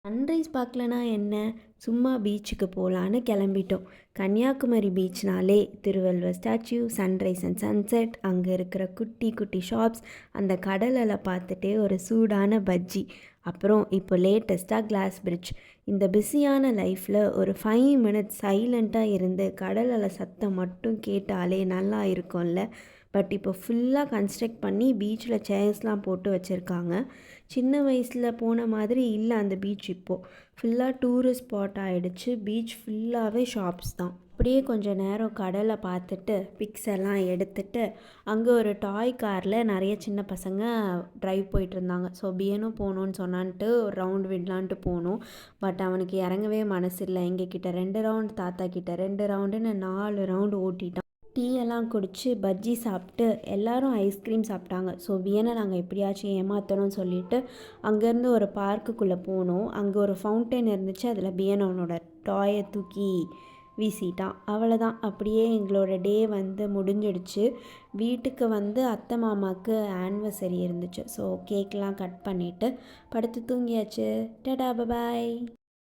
Sunrise பார்க்கலனா என்ன, சும்மா பீச்சுக்கு போகலான்னு கிளம்பிட்டோம். கன்னியாகுமரி பீச்னாலே Thiruvalluvar statue, sunrise and sunset, அங்கே இருக்கிற குட்டி குட்டி ஷாப்ஸ், அந்த கடல் அலை பார்த்துட்டே ஒரு சூடான பஜ்ஜி, அப்புறம் இப்போ லேட்டஸ்ட்டாக கிளாஸ் பிரிட்ஜ். இந்த பிஸியான லைஃப்பில் ஒரு 5 மினிட்ஸ் சைலண்ட்டாக இருந்து கடல் அலை சத்தம் மட்டும் கேட்டாலே நல்லா இருக்கும்ல. பட் இப்போ ஃபுல்லாக கன்ஸ்ட்ரக்ட் பண்ணி பீச்சில் சேர்ஸ்லாம் போட்டு வச்சுருக்காங்க. சின்ன வயசில் போன மாதிரி இல்லை அந்த பீச். இப்போது ஃபுல்லாக டூரிஸ்ட் ஸ்பாட் ஆகிடுச்சு. பீச் ஃபுல்லாகவே ஷாப்ஸ் தான். அப்படியே கொஞ்சம் நேரம் கடலை பார்த்துட்டு பிக்ஸ் எல்லாம் எடுத்துட்டு அங்கே ஒரு டாய் காரில் நிறைய சின்ன பசங்க ட்ரைவ் போயிட்டு இருந்தாங்க. ஸோ பியனும் போகணுன்னு சொன்னான்ட்டு ஒரு ரவுண்டு விடலான்ட்டு போனோம். பட் அவனுக்கு இறங்கவே மனசு இல்லை. எங்ககிட்ட 2 ரவுண்டு, தாத்தா கிட்ட 2 ரவுண்டுன்னு 4 ரவுண்டு ஓட்டிட்டான். டீ எல்லாம் குடித்து பஜ்ஜி சாப்பிட்டு எல்லோரும் ஐஸ்கிரீம் சாப்பிட்டாங்க. ஸோ பியனை நாங்கள் எப்படியாச்சும் ஏமாற்றணும்னு சொல்லிவிட்டு அங்கேருந்து ஒரு பார்க்குக்குள்ளே போனோம். அங்கே ஒரு ஃபவுண்டைன் இருந்துச்சு. அதில் பியன் அவனோட டாயை தூக்கி வீசிட்டான். அவ்வளோதான், அப்படியே எங்களோட டே வந்து முடிஞ்சிடுச்சு. வீட்டுக்கு வந்து அத்தை மாமாவுக்கு ஆனிவர்சரி இருந்துச்சு. ஸோ கேக்லாம் கட் பண்ணிவிட்டு படுத்து தூங்கியாச்சு. டடா, பபாய்.